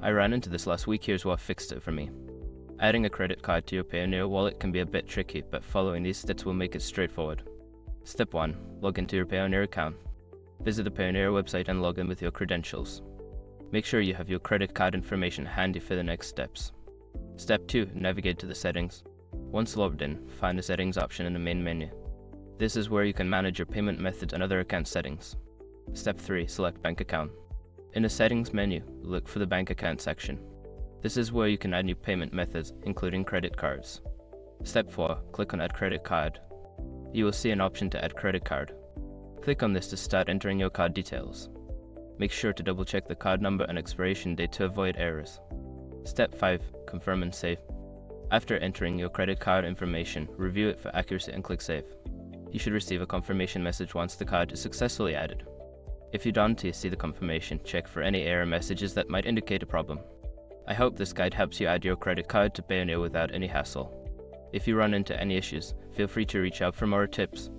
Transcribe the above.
I ran into this last week. Here's what fixed it for me. Adding a credit card to your Payoneer wallet can be a bit tricky, but following these steps will make it straightforward. Step 1. Log into your Payoneer account. Visit the Payoneer website and log in with your credentials. Make sure you have your credit card information handy for the next steps. Step 2. Navigate to the settings. Once logged in, find the settings option in the main menu. This is where you can manage your payment methods and other account settings. Step 3. Select bank account. In the settings menu, look for the bank account section. This is where you can add new payment methods, including credit cards. Step 4. Click on Add Credit Card. You will see an option to add credit card. Click on this to start entering your card details. Make sure to double check the card number and expiration date to avoid errors. Step 5. Confirm and save. After entering your credit card information, review it for accuracy and click Save. You should receive a confirmation message once the card is successfully added. If you don't see the confirmation, check for any error messages that might indicate a problem. I hope this guide helps you add your credit card to Payoneer without any hassle. If you run into any issues, feel free to reach out for more tips.